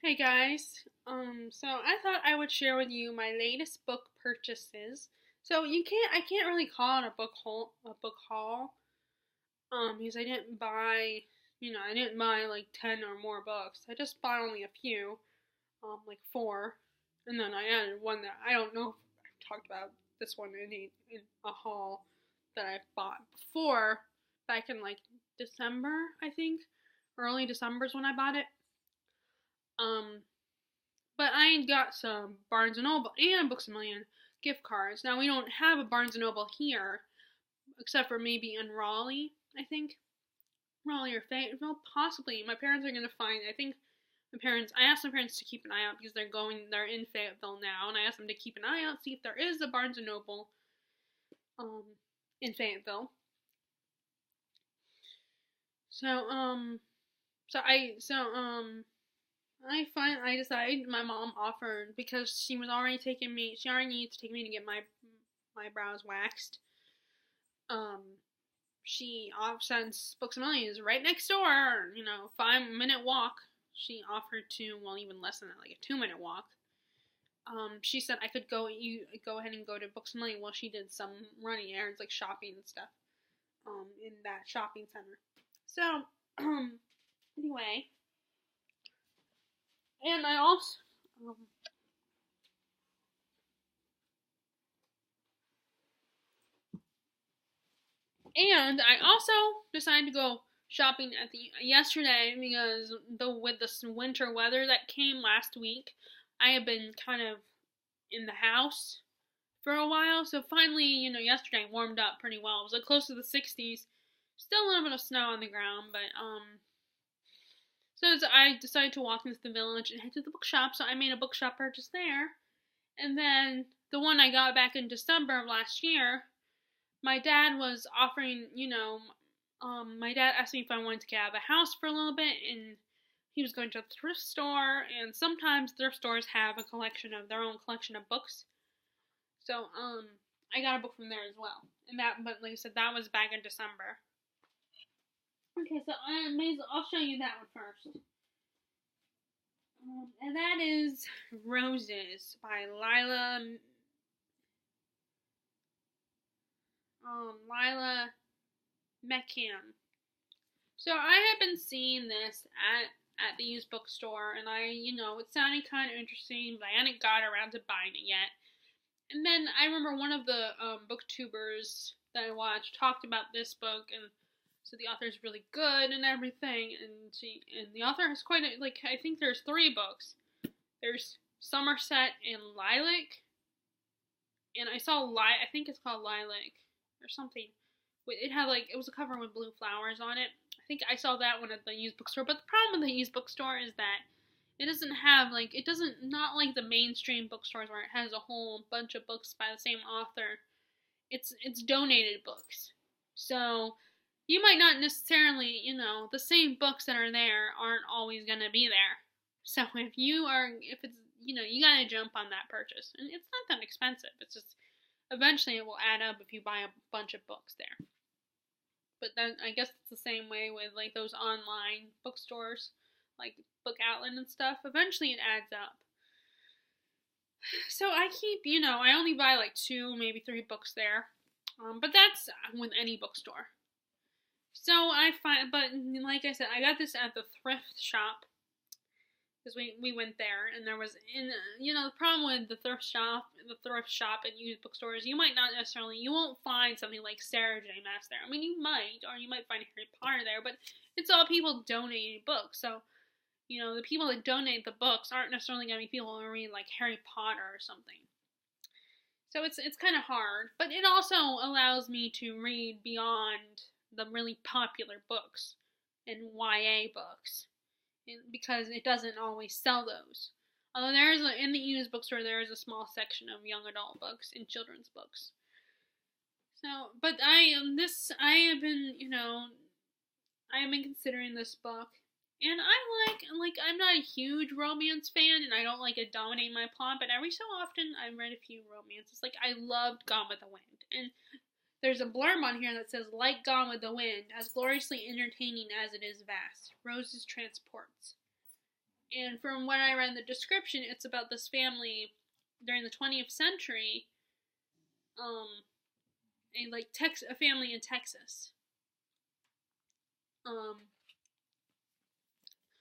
Hey guys, so I thought I would share with you my latest book purchases. I can't really call it a book haul, because I didn't buy like 10 or more books. I just bought only a few, like four, and then I added one that I don't know if I've talked about this one in a haul that I bought before, back in like December, I think. Early December is when I bought it. Um, But I got some Barnes and Noble and Books a Million gift cards. Now we don't have a Barnes and Noble here, except for maybe in Raleigh. I think Raleigh or Fayetteville, possibly. My parents are gonna find. I think my parents. I asked my parents to keep an eye out because they're in Fayetteville now, and I asked them to keep an eye out, see if there is a Barnes and Noble, um, in Fayetteville. So I decided my mom offered because she already needs to take me to get my brows waxed. Um since Books a Million is right next door, 5-minute walk. She offered to, well, even less than that, like a 2-minute walk. She said I could go ahead and go to Books a Million while she did some running errands like shopping and stuff. In that shopping center. So, anyway, and I also, um, and I also decided to go shopping at the yesterday because with this winter weather that came last week, I have been kind of in the house for a while. So finally, yesterday warmed up pretty well. It was like close to the 60s. Still a little bit of snow on the ground, but so I decided to walk into the village and head to the bookshop. So I made a bookshop purchase there, and then the one I got back in December of last year, my dad was offering, my dad asked me if I wanted to get out of the house for a little bit, and he was going to a thrift store, and sometimes thrift stores have their own collection of books. So, I got a book from there as well. But like I said, that was back in December. Okay, so I'll show you that one first. And that is Roses by Lila McCann. So I have been seeing this at the used bookstore, and it sounded kind of interesting, but I hadn't got around to buying it yet. And then I remember one of the booktubers that I watched talked about this book, and so the author is really good and everything, and the author has quite a, like, I think there's 3 books. There's Somerset and Lilac, and I think it's called Lilac or something. It was a cover with blue flowers on it. I think I saw that one at the used bookstore. But the problem with the used bookstore is that it doesn't, not like the mainstream bookstores where it has a whole bunch of books by the same author. It's donated books. So you might not necessarily, the same books that are there aren't always going to be there. So if it's, you got to jump on that purchase. And it's not that expensive. It's just, eventually it will add up if you buy a bunch of books there. But then I guess it's the same way with like those online bookstores, like Book Outlet and stuff. Eventually it adds up. So I only buy like 2, maybe 3 books there. But that's with any bookstore. But like I said, I got this at the thrift shop because we went there, and there was the problem with the thrift shop and used bookstores, you won't find something like Sarah J. Maas there. I mean, you might find Harry Potter there, but it's all people donating books. So, the people that donate the books aren't necessarily going to be people who read like Harry Potter or something. So it's kind of hard, but it also allows me to read beyond the really popular books and YA books, because it doesn't always sell those. Although in the used bookstore there is a small section of young adult books and children's books. So, but I have been considering this book, and I'm not a huge romance fan, and I don't like it dominating my plot, but every so often I've read a few romances. Like, I loved Gone with the Wind, and there's a blurb on here that says, like Gone with the Wind, as gloriously entertaining as it is vast, Roses transports. And from what I read in the description, it's about this family during the 20th century, a family in Texas.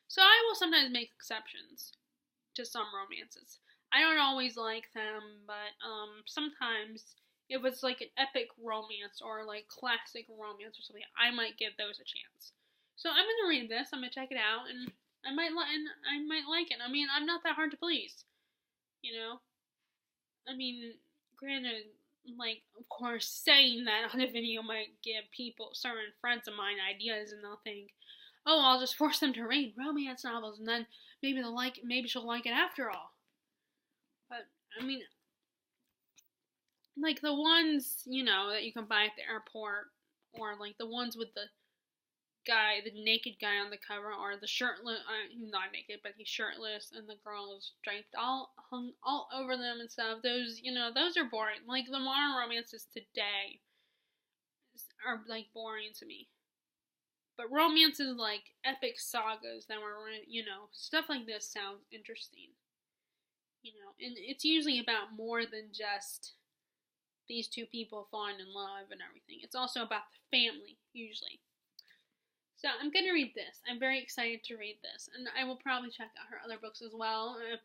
So I will sometimes make exceptions to some romances. I don't always like them, but sometimes if it's like an epic romance or like classic romance or something, I might give those a chance. So I'm gonna read this. I'm gonna check it out, and I might like it. I mean, I'm not that hard to please, you know. I mean, granted, like of course, saying that on a video might give certain friends of mine, ideas, and they'll think, "Oh, I'll just force them to read romance novels, and then maybe she'll like it after all." But I mean, like the ones that you can buy at the airport, or like the ones with the naked guy on the cover, or the shirtless, he's not naked, but he's shirtless, and the girl is draped hung all over them and stuff. Those are boring. Like the modern romances today are like boring to me. But romances like epic sagas that were, stuff like this sounds interesting. And it's usually about more than just these two people falling in love and everything. It's also about the family, usually. So I'm going to read this. I'm very excited to read this. And I will probably check out her other books as well. And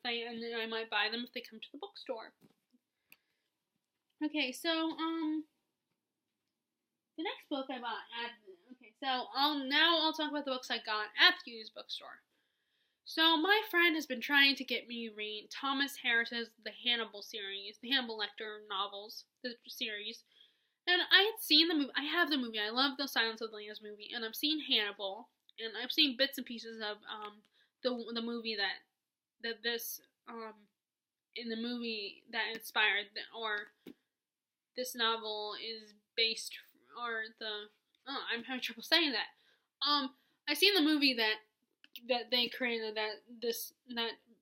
I might buy them if they come to the bookstore. Okay, so, the next book I bought I'll talk about the books I got at the used bookstore. So my friend has been trying to get me to read Thomas Harris's The Hannibal series, the Hannibal Lecter novels, the series. And I had seen the movie. I have the movie. I love the Silence of the Lambs movie, and I've seen Hannibal, and I've seen bits and pieces of the movie in the movie that inspired or this novel is based, or I'm having trouble saying that. I've seen the movie that they created that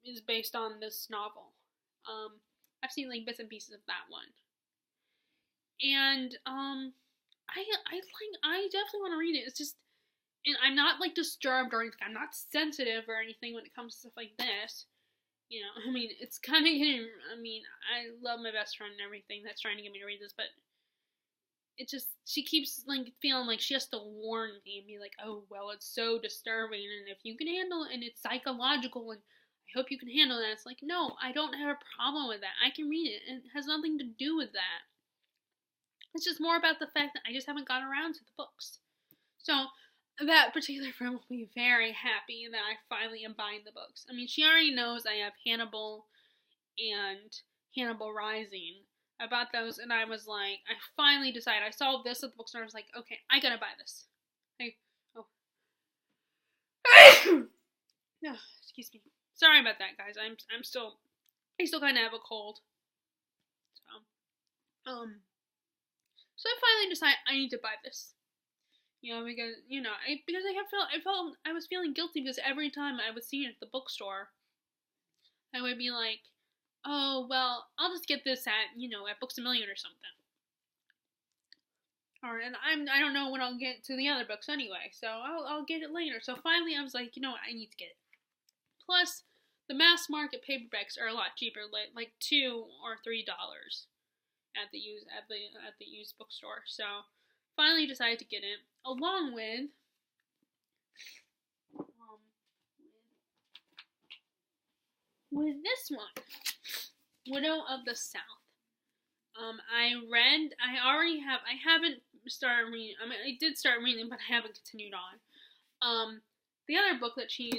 is based on this novel. I've seen like bits and pieces of that one. And I definitely want to read it. It's just, and I'm not like disturbed or anything. I'm not sensitive or anything when it comes to stuff like this. I mean, it's kind of getting. I mean, I love my best friend and everything that's trying to get me to read this, but it just, she keeps like feeling like she has to warn me and be like, "Oh well, it's so disturbing, and if you can handle it, and it's psychological, and I hope you can handle that." It's like, no, I don't have a problem with that. I can read it, and it has nothing to do with that. It's just more about the fact that I just haven't gotten around to the books. So that particular friend will be very happy that I finally am buying the books. I mean, she already knows I have Hannibal and Hannibal Rising. I bought those, and I was like, I finally decided. I saw this at the bookstore. I was like, okay, I gotta buy this. No, excuse me. Sorry about that, guys. I still kind of have a cold. So I finally decided I need to buy this. Because I was feeling guilty because every time I would see it at the bookstore, I would be like, "Oh well, I'll just get this at Books A Million or something." And I don't know when I'll get to the other books anyway, so I'll get it later. So finally, I was like, I need to get it. Plus, the mass market paperbacks are a lot cheaper, like $2 or $3 at the used bookstore. So finally decided to get it, along with this one, Widow of the South. I haven't started reading. I mean, I did start reading, but I haven't continued on. The other book that she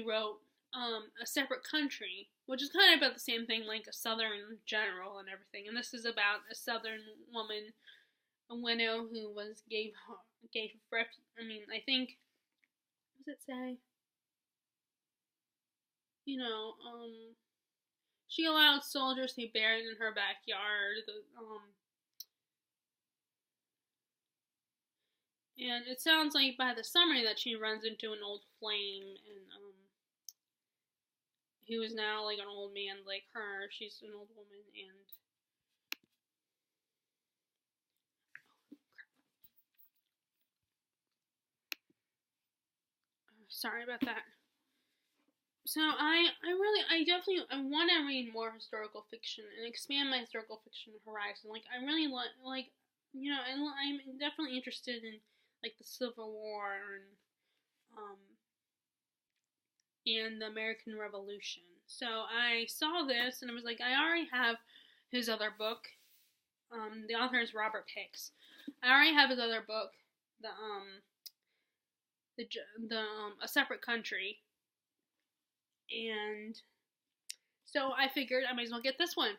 wrote, A Separate Country, which is kind of about the same thing, like a Southern general and everything. And this is about a Southern woman, a widow who gave refuge. I mean, I think, what does it say? She allowed soldiers to be buried in her backyard. And it sounds like by the summary that she runs into an old flame, and who is now like an old man like her. She's an old woman, and sorry about that. So I definitely I want to read more historical fiction and expand my historical fiction horizon. Like I really like I'm definitely interested in like the Civil War um and the American Revolution. So I saw this and I was like, I already have his other book. The author is Robert Hicks. I already have his other book, the the A Separate Country, and so I figured I might as well get this one.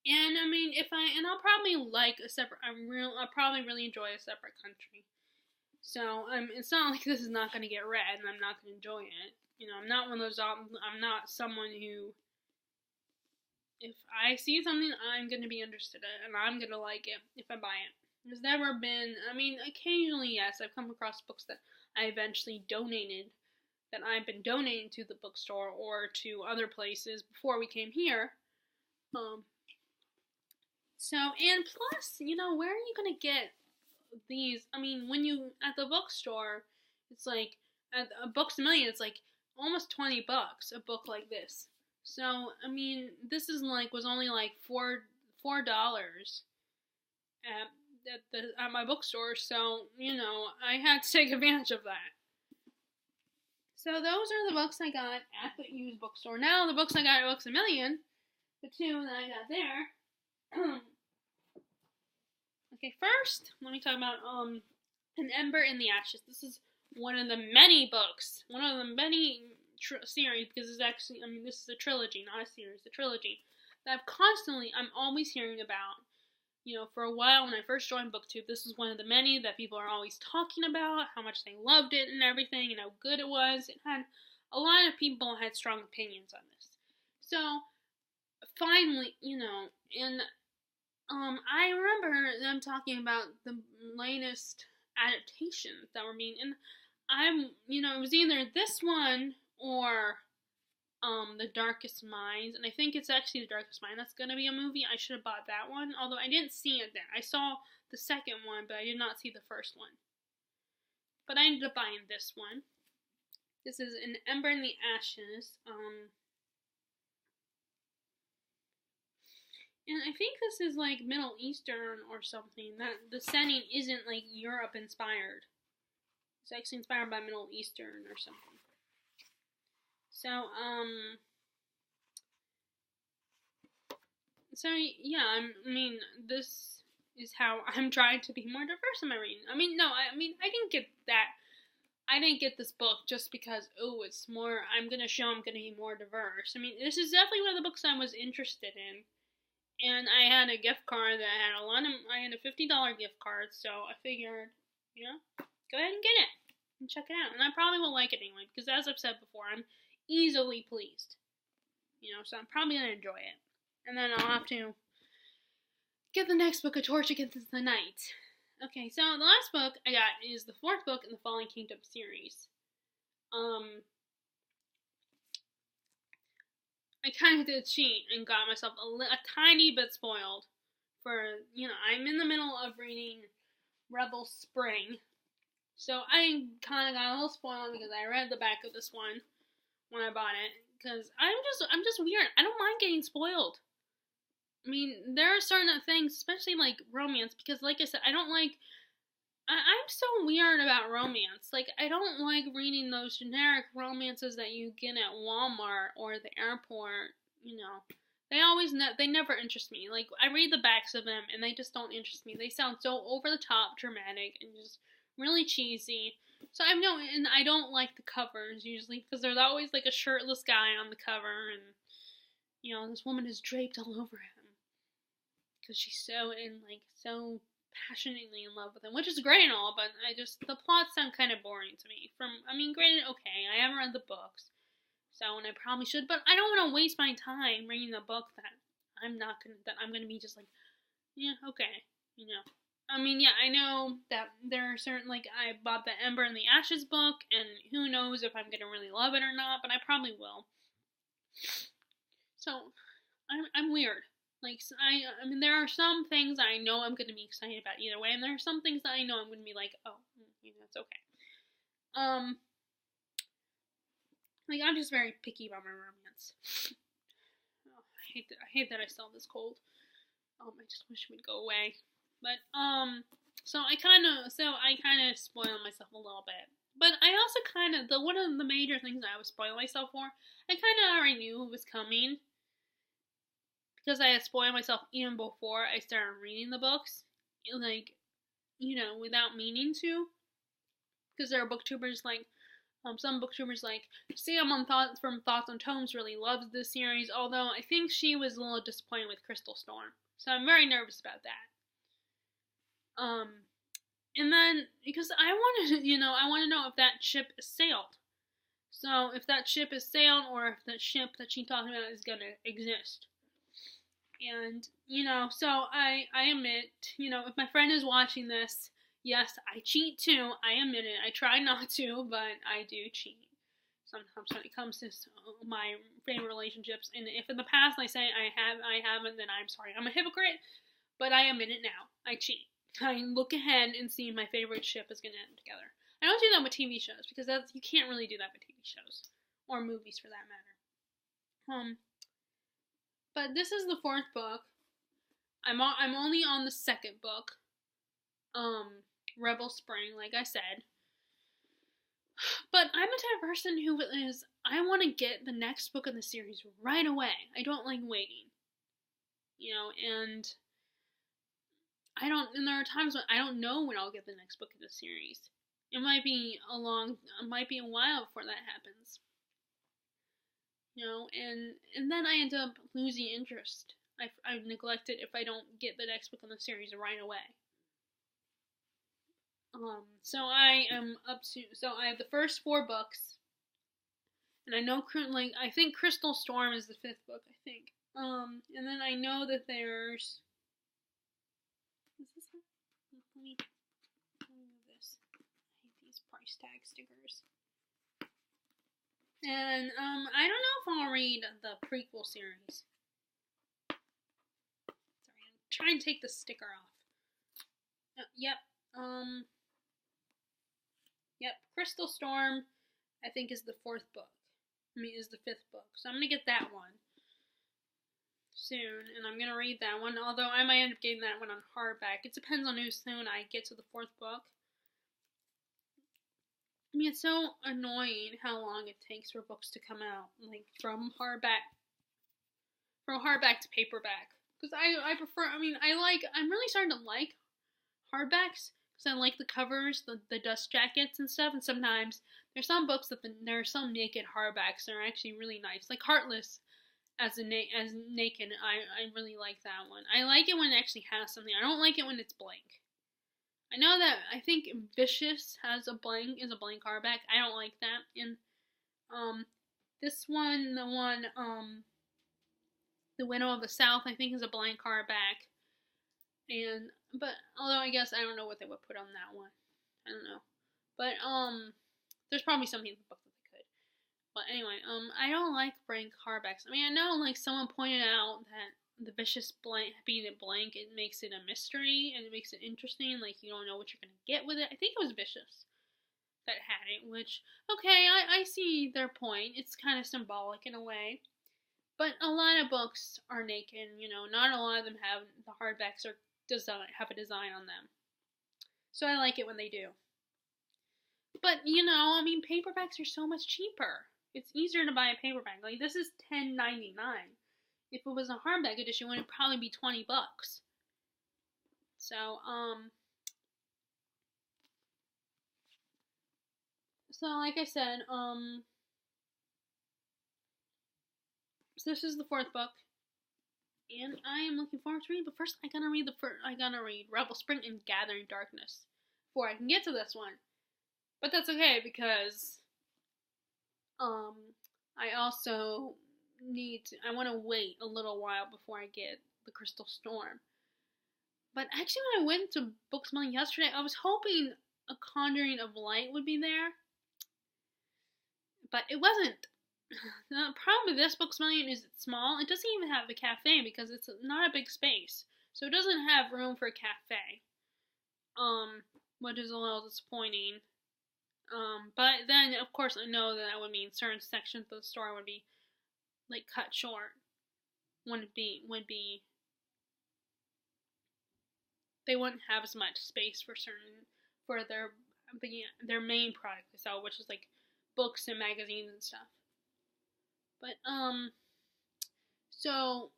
And I mean, I'll probably like a separate. I'll probably really enjoy A Separate Country. So it's not like this is not going to get read and I'm not going to enjoy it. I'm not one of those. I'm not someone who, if I see something, I'm going to be interested in it and I'm going to like it if I buy it. There's never been. I mean, occasionally, yes, I've come across books that I eventually donated, that I've been donating to the bookstore or to other places before we came here. So, and plus, where are you going to get these? I mean, when you, at the bookstore, it's like, at Books A Million, it's like almost $20 a book like this. So, I mean, this is like, was only like $4 at my bookstore, so, I had to take advantage of that. So those are the books I got at the used bookstore. Now the books I got at Books A Million, the two that I got there. Okay, first, let me talk about An Ember in the Ashes. This is one of the many books, one of the many series, because it's actually, this is a trilogy, not a series, a trilogy, that I'm always hearing about. For a while when I first joined BookTube, this was one of the many that people are always talking about, how much they loved it and everything, and how good it was. It had, a lot of people had strong opinions on this. So, finally, and I remember them talking about the latest adaptations that were being, and it was either this one or The Darkest Minds, and I think it's actually The Darkest Mind that's gonna be a movie. I should have bought that one, although I didn't see it there. I saw the second one, but I did not see the first one. But I ended up buying this one. This is An Ember in the Ashes. And I think this is like Middle Eastern or something. That the setting isn't like Europe inspired. It's actually inspired by Middle Eastern or something. So yeah, this is how I'm trying to be more diverse in my reading. I didn't get that. I didn't get this book just because, it's more, I'm going to be more diverse. This is definitely one of the books I was interested in. And I had a gift card that had I had a $50 gift card, so I figured, go ahead and get it and check it out. And I probably will like it anyway, because as I've said before, I'm easily pleased. So I'm probably going to enjoy it. And then I'll have to get the next book, A Torch Against the Night. Okay, so the last book I got is the fourth book in the Fallen Kingdom series. I kind of did cheat and got myself a tiny bit spoiled for, I'm in the middle of reading Rebel Spring. So I kind of got a little spoiled because I read the back of this one when I bought it. Because I'm just weird. I don't mind getting spoiled. There are certain things, especially like romance, because like I said, I'm so weird about romance. Like, I don't like reading those generic romances that you get at Walmart or the airport, they never interest me. Like, I read the backs of them and they just don't interest me. They sound so over the top dramatic and just really cheesy. So and I don't like the covers usually, because there's always like a shirtless guy on the cover and, this woman is draped all over him. Because she's so passionately in love with him, which is great and all, but the plots sound kind of boring to me. Granted, okay, I haven't read the books, and I probably should, but I don't want to waste my time reading a book that I'm gonna be just like, yeah, okay, yeah, I know that there are certain, I bought the Ember in the Ashes book, and who knows if I'm gonna really love it or not, but I probably will. So, I'm weird. There are some things I know I'm going to be excited about either way, and there are some things that I know I'm going to be like, oh, it's okay. Like, I'm just very picky about my romance. Oh, I hate that I still have this cold. I just wish it would go away. But, so I kind of spoil myself a little bit. But I also one of the major things I was spoiling myself for, I kind of already knew it was coming. Because I had spoiled myself even before I started reading the books. Like, without meaning to. Because there are booktubers like, some booktubers like Sam on Thoughts on Tomes really loves this series, although I think she was a little disappointed with Crystal Storm. So I'm very nervous about that. And then, because I want to know if that ship is sailed. So, if that ship is sailed, or if the ship that she's talking about is gonna exist. And, so I admit, if my friend is watching this, yes, I cheat too. I admit it. I try not to, but I do cheat. Sometimes when it comes to my favorite relationships. And if in the past I say I haven't, then I'm sorry. I'm a hypocrite, but I admit it now. I cheat. I look ahead and see my favorite ship is going to end together. I don't do that with TV shows, because you can't really do that with TV shows. Or movies, for that matter. But this is the 4th book. I'm only on the 2nd book. Rebel Spring, like I said. But I'm the type of person who I want to get the next book in the series right away. I don't like waiting. And there are times when I don't know when I'll get the next book in the series. It might be a while before that happens. And then I end up losing interest. I neglect it if I don't get the next book in the series right away. So I have the first 4 books, and I know, I think Crystal Storm is the 5th book, I think. And then I know that there's, is this one? Let me move this. I hate these price tag stickers. And, I don't know if I'll read the prequel series. Sorry, I'm trying to take the sticker off. Yep. Crystal Storm, I think, is the 4th book. Is the 5th book. So I'm gonna get that one soon, and I'm gonna read that one, although I might end up getting that one on hardback. It depends on how soon I get to the 4th book. It's so annoying how long it takes for books to come out, like from hardback to paperback. Because I prefer, I'm really starting to like hardbacks, because I like the covers, the dust jackets and stuff, and sometimes there's some books there are some naked hardbacks that are actually really nice, like Heartless as naked. I really like that one. I like it when it actually has something. I don't like it when it's blank. I think Vicious is a blank hardback. I don't like that. And this one, The Widow of the South, I think is a blank hardback. But although I guess I don't know what they would put on that one. I don't know. But there's probably something in the book that they could. But anyway, I don't like blank hardbacks. I know, like, someone pointed out that the Vicious blank, being a blank, it makes it a mystery, and it makes it interesting, like, you don't know what you're going to get with it. I think it was Vicious that had it, which, okay, I see their point. It's kind of symbolic in a way. But a lot of books are naked, not a lot of them have, the hardbacks have a design on them. So I like it when they do. But, paperbacks are so much cheaper. It's easier to buy a paperback. Like, this is $10.99. If it was a hardback edition, it would probably be $20. So, like I said, so this is the 4th book, and I am looking forward to reading. But first, I gotta read Rebel Spring and Gathering Darkness before I can get to this one. But that's okay, because I also I want to wait a little while before I get the Crystal Storm. But actually, when I went to Booksmelting yesterday, I was hoping A Conjuring of Light would be there, but it wasn't. The problem with this Booksmelting is it's small. It doesn't even have a cafe because it's not a big space, so it doesn't have room for a cafe, which is a little disappointing. But then of course I know that would mean certain sections of the story would be like cut short. Would be they wouldn't have as much space for their main product to sell, which is like books and magazines and stuff. But so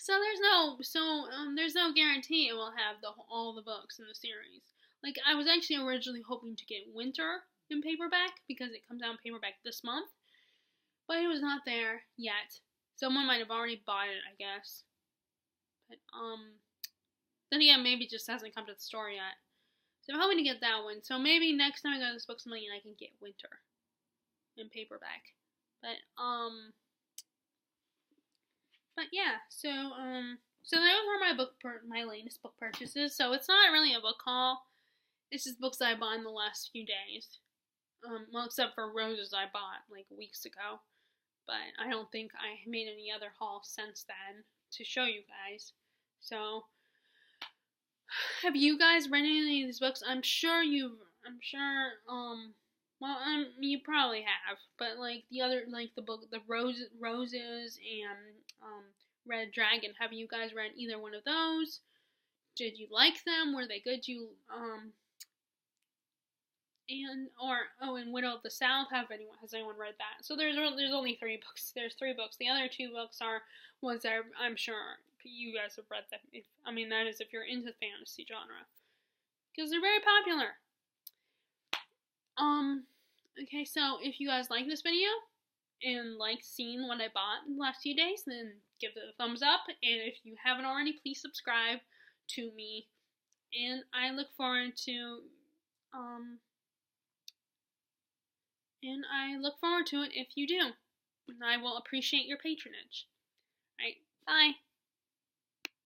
there's no guarantee it will have all the books in the series. Like I was actually originally hoping to get Winter in paperback because it comes out in paperback this month, but it was not there yet. Someone might have already bought it, I guess. But then again, maybe it just hasn't come to the store yet. So I'm hoping to get that one. So maybe next time I go to this Books A Million, I can get Winter in paperback. But yeah, so those are my latest book purchases. So it's not really a book haul. It's just books that I bought in the last few days. Well, except for Roses I bought like weeks ago. But I don't think I made any other haul since then to show you guys. So, have you guys read any of these books? You probably have, but like the other, like the book, the Roses and Red Dragon. Have you guys read either one of those? Did you like them? Were they good? And Widow of the South. Has anyone read that? So there's only 3 books. There's 3 books. The other 2 books are ones that I'm sure you guys have read them. That is if you're into the fantasy genre, because they're very popular. Okay, so if you guys like this video and like seeing what I bought in the last few days, then give it a thumbs up. And if you haven't already, please subscribe to me. And I look forward to it if you do. And I will appreciate your patronage. Alright, bye.